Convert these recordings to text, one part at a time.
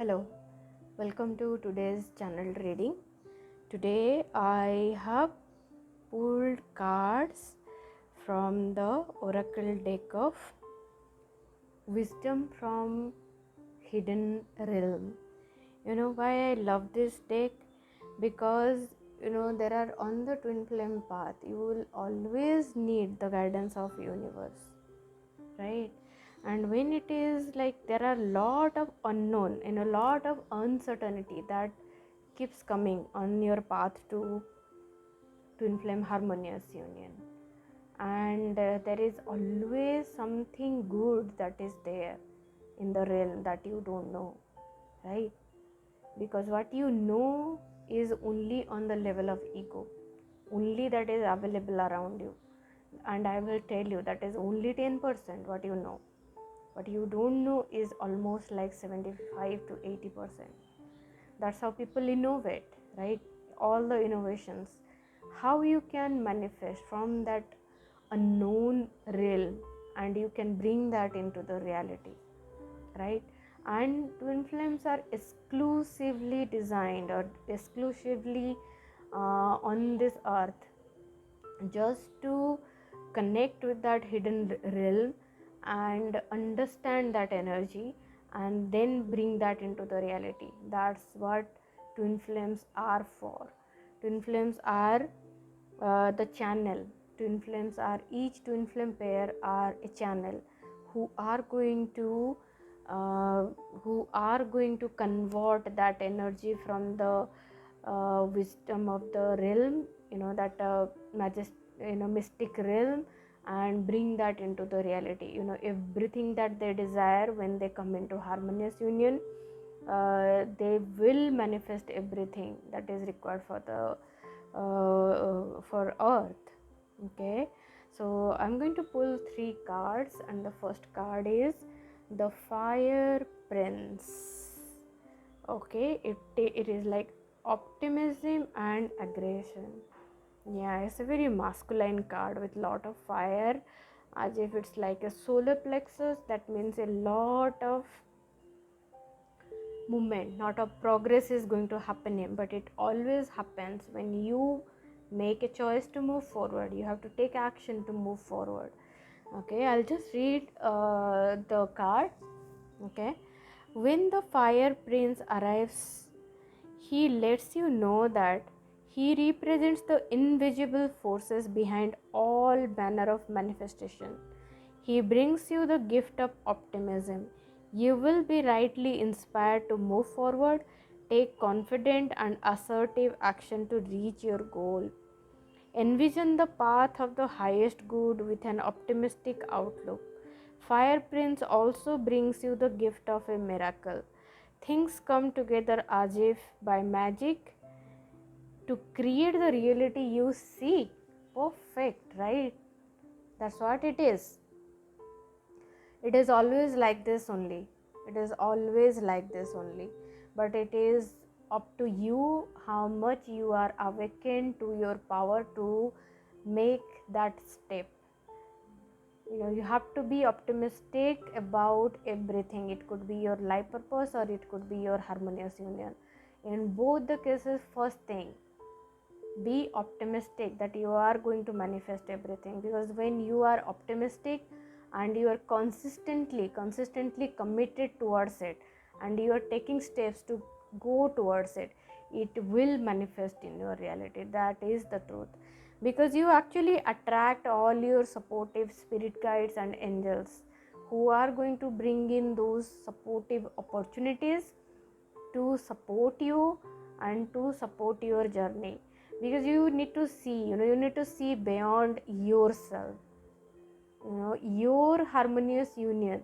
Hello, welcome to today's channel reading. Today I have pulled cards from the Oracle deck of Wisdom from Hidden Realm. You know why I love this deck? Because there are on the twin flame path, you will always need the guidance of universe, right? And when it is like there are a lot of unknown and a lot of uncertainty that keeps coming on your path to twin flame harmonious union, and there is always something good that is there in the realm that you don't know, right? Because what you know is only on the level of ego, only that is available around you. And I will tell you that is only 10% what you know. What you don't know is almost like 75 to 80%. That's how people innovate, right? All the innovations, how you can manifest from that unknown realm and you can bring that into the reality, right? And twin flames are exclusively designed or exclusively on this earth just to connect with that hidden realm and understand that energy and then bring that into the reality. That's what twin flames are for. Twin flames are the channel. Twin flames are, each twin flame pair are a channel who are going to uh, convert that energy from the wisdom of the realm, that mystic realm, and bring that into the reality. Everything that they desire when they come into harmonious union, they will manifest everything that is required for the for earth. Okay, so I'm going to pull 3 cards, and the first card is the Fire Prince. Okay, it is like optimism and aggression. Yeah, it's a very masculine card with lot of fire, as if it's like a solar plexus. That means a lot of movement, not of progress is going to happen in, but it always happens when you make a choice to move forward. You have to take action to move forward. Okay, I'll just read the card. Okay, when the Fire Prince arrives, he lets you know that he represents the invisible forces behind all manner of manifestation. He brings you the gift of optimism. You will be rightly inspired to move forward, take confident and assertive action to reach your goal. Envision the path of the highest good with an optimistic outlook. Fire Prince also brings you the gift of a miracle. Things come together as if by magic to create the reality you seek. Perfect, right? That's what it is. It is always like this only. It is always like this only. But it is up to you how much you are awakened to your power to make that step. You have to be optimistic about everything. It could be your life purpose or it could be your harmonious union. In both the cases, first thing, be optimistic that you are going to manifest everything, because when you are optimistic and you are consistently committed towards it and you are taking steps to go towards it, it will manifest in your reality. That is the truth, because you actually attract all your supportive spirit guides and angels who are going to bring in those supportive opportunities to support you and to support your journey. Because you need to see, you need to see beyond yourself. Your harmonious union,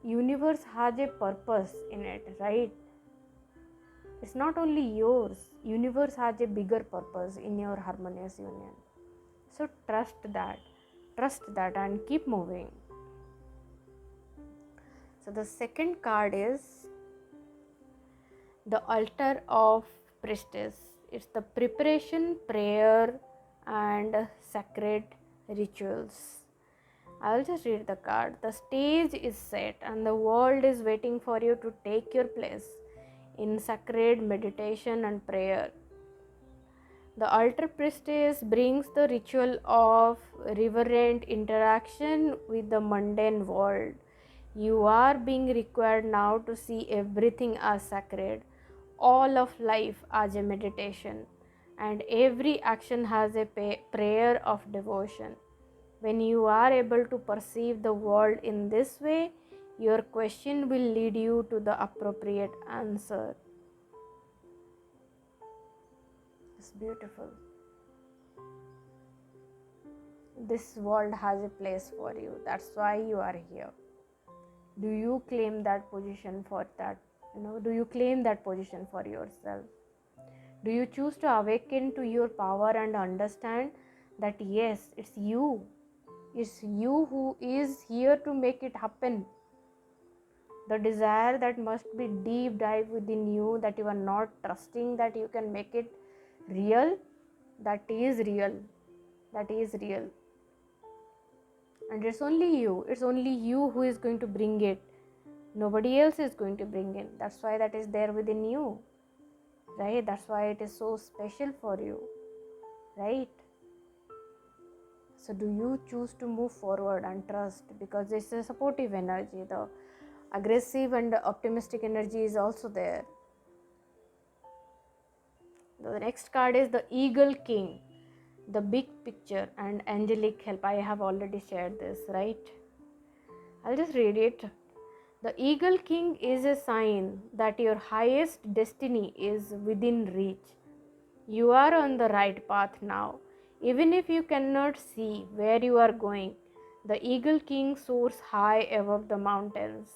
universe has a purpose in it, right? It's not only yours, universe has a bigger purpose in your harmonious union. So trust that and keep moving. So the second card is the Altar of Priestess. It's the preparation, prayer and sacred rituals. I'll just read the card. The stage is set and the world is waiting for you to take your place in sacred meditation and prayer. The altar priestess brings the ritual of reverent interaction with the mundane world. You are being required now to see everything as sacred, all of life as a meditation, and every action has a prayer of devotion. When you are able to perceive the world in this way, your question will lead you to the appropriate answer. It's beautiful. This world has a place for you. That's why you are here. Do you claim that position for that? Do you claim that position for yourself? Do you choose to awaken to your power and understand that yes, it's you who is here to make it happen? The desire that must be deep dive within you, that you are not trusting that you can make it real, that is real. And it's only you who is going to bring it. Nobody else is going to bring it. That's why that is there within you, right? That's why it is so special for you, right? So do you choose to move forward and trust? Because it's a supportive energy. The aggressive and optimistic energy is also there. The next card is the Eagle King, the big picture and angelic help. I have already shared this, right? I'll just read it. The Eagle King is a sign that your highest destiny is within reach. You are on the right path now. Even if you cannot see where you are going, the Eagle King soars high above the mountains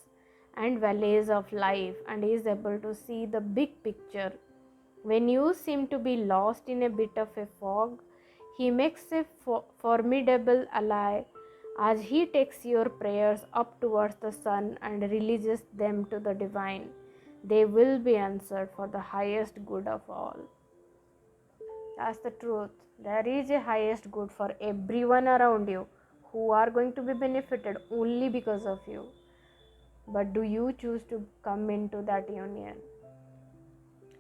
and valleys of life and is able to see the big picture. When you seem to be lost in a bit of a fog, he makes a formidable ally as he takes your prayers up towards the sun and releases them to the divine. They will be answered for the highest good of all. That's the truth. There is a highest good for everyone around you who are going to be benefited only because of you. But do you choose to come into that union?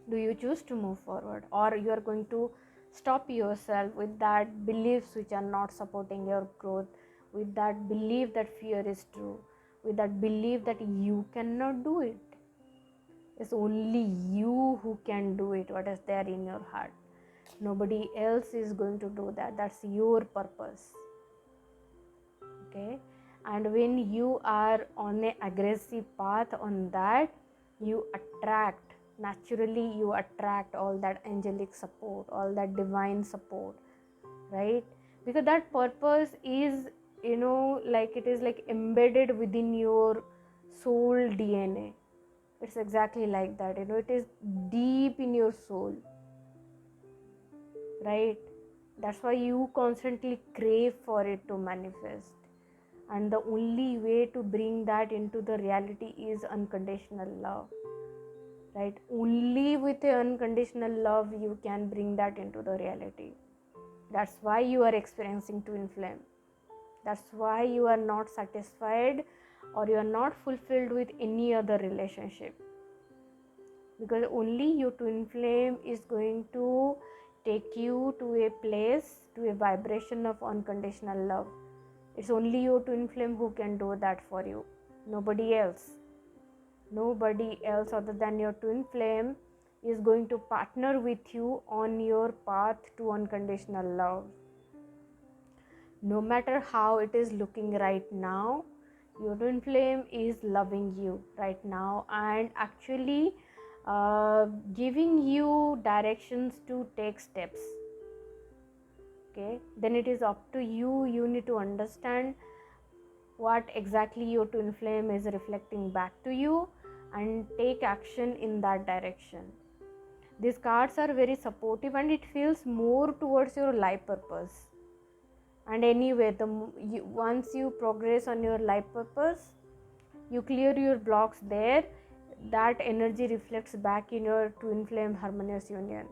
Do you choose to move forward, or you are going to stop yourself with that beliefs which are not supporting your growth, with that belief that fear is true, with that belief that you cannot do it? It's only you who can do it, what is there in your heart. Nobody else is going to do that. That's your purpose. Okay? And when you are on an aggressive path on that, you naturally all that angelic support, all that divine support, right? Because that purpose is, like it is like embedded within your soul DNA. It's exactly like that. It is deep in your soul, right? That's why you constantly crave for it to manifest. And the only way to bring that into the reality is unconditional love, right? Only with the unconditional love you can bring that into the reality. That's why you are experiencing twin flame. That's why you are not satisfied or you are not fulfilled with any other relationship, because only your twin flame is going to take you to a place, to a vibration of unconditional love. It's only your twin flame who can do that for you. Nobody else other than your twin flame is going to partner with you on your path to unconditional love. No matter how it is looking right now, your twin flame is loving you right now and actually giving you directions to take steps. Okay, then it is up to you. You need to understand what exactly your twin flame is reflecting back to you and take action in that direction. These cards are very supportive and it feels more towards your life purpose. And anyway, once you progress on your life purpose, you clear your blocks there, that energy reflects back in your twin flame harmonious union.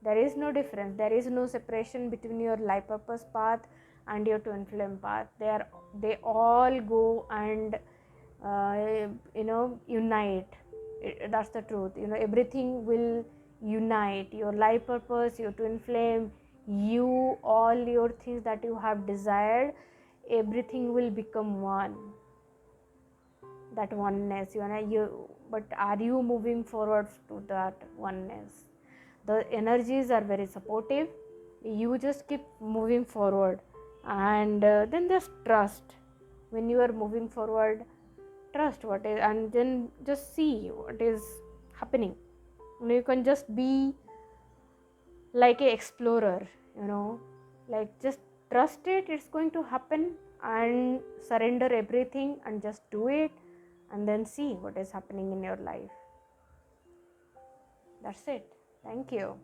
There is no difference. There is no separation between your life purpose path and your twin flame path, they all go and unite. That's the truth. Everything will unite. Your life purpose, your twin flame, you, all your things that you have desired, everything will become one. That oneness, but are you moving forward to that oneness? The energies are very supportive. You just keep moving forward, and then just trust. When you are moving forward, trust what is, and then just see what is happening. You can just be like a explorer, like just trust it, it's going to happen, and surrender everything and just do it, and then see what is happening in your life. That's it. Thank you.